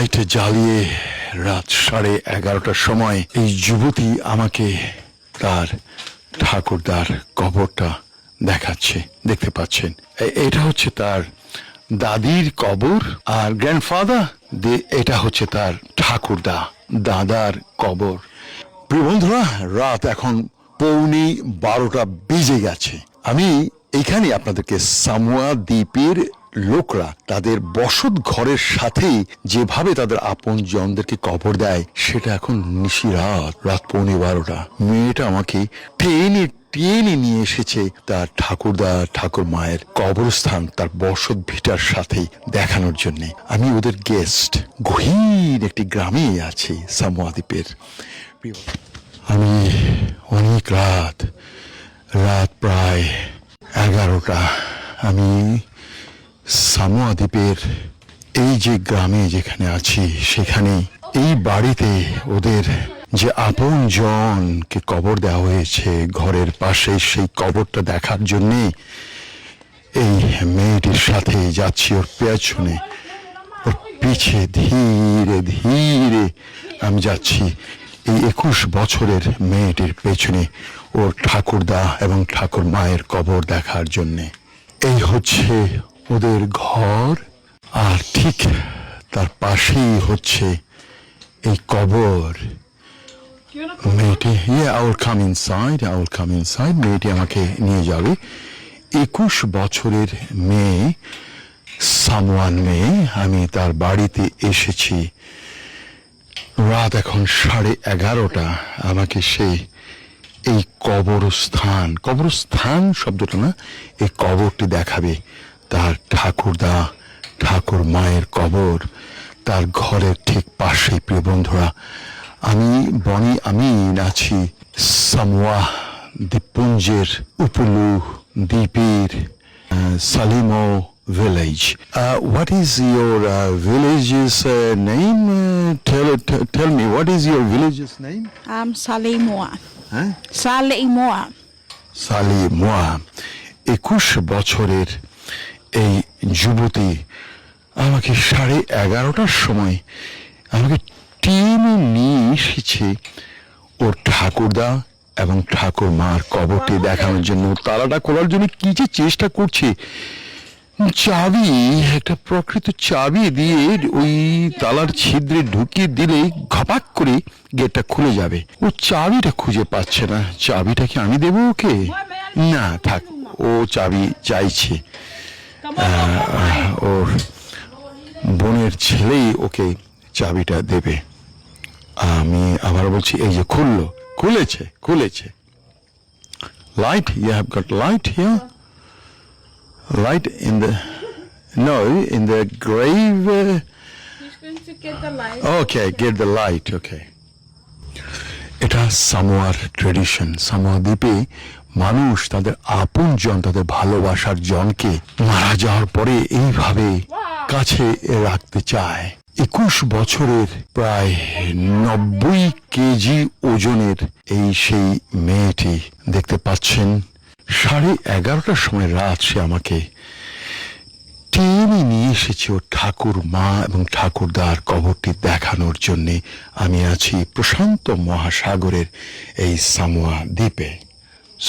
Light জ্বালিয়ে রাত 11:30টার সময় এই যুবতী আমাকে তার ঠাকুরদার কবরটা দেখাচ্ছে। দেখতে পাচ্ছেন, এটা হচ্ছে তার দাদির কবর, আর গ্র্যান্ডফাদার এটা হচ্ছে তার ঠাকুরদা দাদার কবর। প্রিয় বন্ধুরা, রাত এখন 11:45 বেজে গেছে। আমি এইখানে আপনাদেরকে সামোয়া দ্বীপের লোকরা তাদের বসত ঘরের সাথেই যেভাবে তাদের আপন জনদেরকে কবর দেয়, সেটা এখন নিশি রাত 11:45। মেয়েটা আমাকে টেনে টেনে নিয়ে এসেছে তার ঠাকুরদা ঠাকুর মায়ের কবরস্থান তার বসত ভিটার সাথেই দেখানোর জন্য। আমি ওদের গেস্ট। গহীন একটি গ্রামে আছি সামোয়া দ্বীপের। আমি অনেক রাত প্রায় 11টা। আমি সামোয়া দ্বীপের এই যে গ্রামে যেখানে আছি, সেখানে এই বাড়িতে ওদের যে আপন জনকে কবর দেওয়া হয়েছে ঘরের পাশে, সেই কবরটা দেখার জন্যে এই মেয়েটির সাথে যাচ্ছি। ওর পেছনে, ওর পিছে ধীরে ধীরে আমি যাচ্ছি এই 21 বছরের মেয়েটির পেছনে ওর ঠাকুরদা এবং ঠাকুর মায়ের কবর দেখার জন্যে। এই হচ্ছে ওদের ঘর, আর ঠিক তার পাশেই হচ্ছে এই কবর। মেয়েটি I will come inside. মেয়েটি আমাকে নিয়ে যাবে। 21 বছরের মেয়ে, সামোয়ান মেয়ে। আমি তার বাড়িতে এসেছি। রাত এখন 11:30। আমাকে এই কবরস্থান শব্দটা না, এই কবরটি দেখাবে। তার ঠাকুরদা ঠাকুর মায়ের কবর তার ঘরের ঠিক পাশেই। প্রিয় বন্ধুরা, আমি আছি সামোয়া দ্বীপপুঞ্জের উপলু দ্বীপের সালিমো village. What is your village's name? Tell me, what is your village's name? Salimoa. Huh? Salimoa. 21 বছরের এই যুবতী আমাকে 11:30টার সময় আমাকে টেনে নিয়ে এসেছে ওর ঠাকুরদা এবং ঠাকুর মার কবরটি দেখানোর জন্য। তালাটা খোলার জন্য কি যে চেষ্টা করছে, চাবি, একটা প্রকৃত চাবি দিয়ে ওই তালার ছিদ্রে ঢুকিয়ে দিলে ঘপাক করে গেটটা খুলে যাবে। ও চাবিটা খুঁজে পাচ্ছে না। চাবিটা কি আমি দেবো ওকে? না, থাক, ও চাবি চাইছে। ওর বোনের ছেলেই ওকে চাবিটা দেবে। আমি আবার বলছি, এই যে খুলেছে। Light, you have got light here? Light in the grave. He's going to get the light. Okay, get the light. Okay. এটা সামোয়ার ট্রেডিশন। সামোয়া দ্বীপে মানুষ তাদের আপন জন, তাদের ভালোবাসার জনকে মারা যাওয়ার পরে এইভাবে কাছে রাখতে চায়। 21 বছরের প্রায় 90 কেজি ওজনের সেই মেয়েটি দেখতে পাচ্ছেন। 11:30টার সময় রাত সে আমাকে টেনে নিয়ে এসেছে ওর ঠাকুর মা এবং ঠাকুরদার কবরটি দেখানোর জন্যে। আমি আছি প্রশান্ত মহাসাগরের এই সামোয়া দ্বীপে।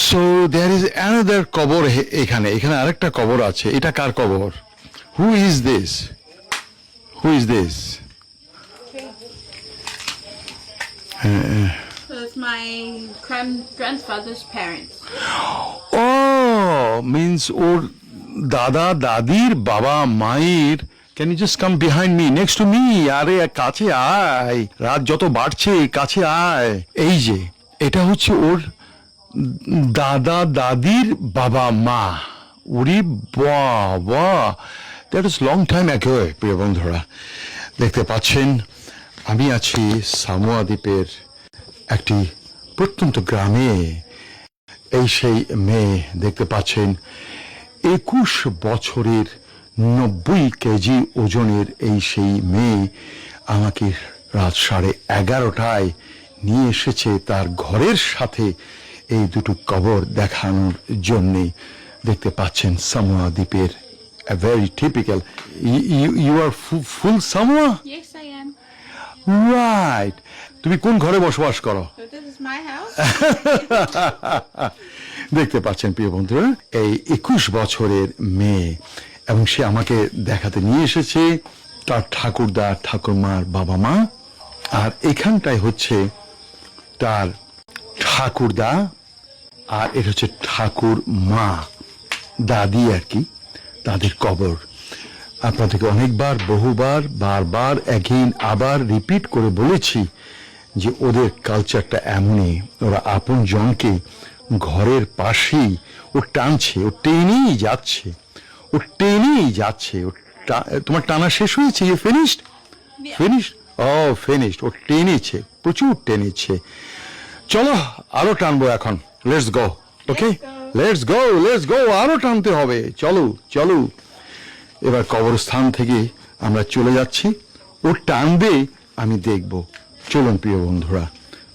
সো দেয়ার ইজ অ্যানাদার কবর। এখানে আরেকটা কবর আছে। এটা কার কবর? Who is this? It's my grandfather's parents. Oh, means ওর দাদা দাদির বাবা মায়ের। Can you just come behind me, next to me? আরে কাছে আয়, রাত যত বাড়ছে কাছে আয়। এই যে এটা হচ্ছে ওর দাদা দাদির বাবা মা। ওরে বাবা, that is long time ago. প্রিয় বন্ধুরা, দেখতে পাচ্ছেন আমি আছি সামোয়া দ্বীপের একটি প্রত্যন্ত গ্রামে। সেই মেয়ে দেখতে পাচ্ছেন, 21 বছরের 90 কেজি ওজনের সেই মেয়ে আমাকে রাত 11:30টায় নিয়ে এসেছে তার ঘরের সাথে এই দুটো কবর দেখানোর জন্যে। দেখতে পাচ্ছেন সামোয়া দ্বীপের very typical. You are full Samoa? Yes, I am. Right, তুমি কোন ঘরে বসবাস করো? So this is my house. দেখতে পাচ্ছেন প্রিয় বন্ধুরা, এই 21 বছরের মেয়ে, এবং সে আমাকে দেখাতে নিয়ে এসেছে তার ঠাকুরদা ঠাকুরমার বাবা মা, আর এখানটায় হচ্ছে তার ঠাকুরদা, আর এটা হচ্ছে ঠাকুর মা, দাদি আর কি, তাদের কবর। আপনাদেরকে অনেকবার, বহুবার, বারবার এগেইন আবার রিপিট করে বলেছি যে ওদের কালচারটা এমনই, ওরা আপন জনকে ঘরের পাশেই ও টানছে, ও টেনেই যাচ্ছে, ও টেনেই যাচ্ছে। তোমার টানা শেষ হয়েছে? You finished? ফিনিশড? ও ফিনিশড। ও টেনেছে, প্রচুর টেনেছে। চলো আরো টানবো এখন, let's go. Okay, let's go, let's go, আরো টানতে হবে, চলো চলো। এবার কবরস্থান থেকে আমরা চলে যাচ্ছি, ও টানবে, আমি দেখব। চলুন প্রিয় বন্ধুরা,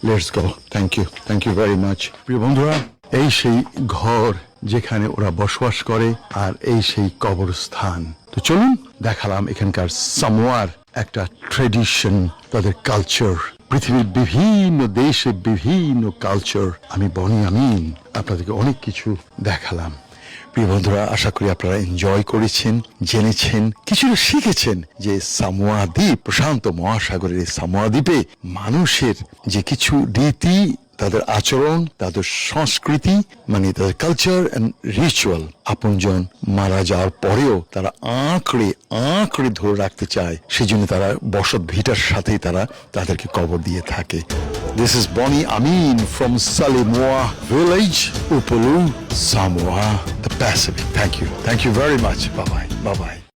let's go. Thank you very much. প্রিয় বন্ধুরা, এই সেই ঘর যেখানে ওরা বসবাস করে, আর এই সেই কবরস্থান। তো চলুন দেখালাম এখানকার সামোয়ার একটা ট্রেডিশন, তাদের কালচার, পৃথিবীর বিভিন্ন দেশে বিভিন্ন কালচার। আমি বনি আমিন আপনাদেরকে অনেক কিছু দেখালাম। প্রিয় বন্ধুরা, আশা করি আপনারা এনজয় করেছেন, জেনেছেন, কিছুটা শিখেছেন যে সামোয়া দ্বীপ, প্রশান্ত মহাসাগরের এই সামোয়া দ্বীপে মানুষের যে কিছু রীতি, তাদের আচরণ, তাদের সংস্কৃতি, মানে তাদের কালচার এন্ড রিচুয়াল, আপনজন মারা যাওয়ার পরেও তারা আঁকড়ে আঁকড়ে ধরে রাখতে চায়, সেজন্য তারা বসত ভিটার সাথেই তারা তাদেরকে কবর দিয়ে থাকে। This is Bonnie Amin from Salimoa village, Upolu, Samoa, the Pacific. Thank you very much. Bye bye.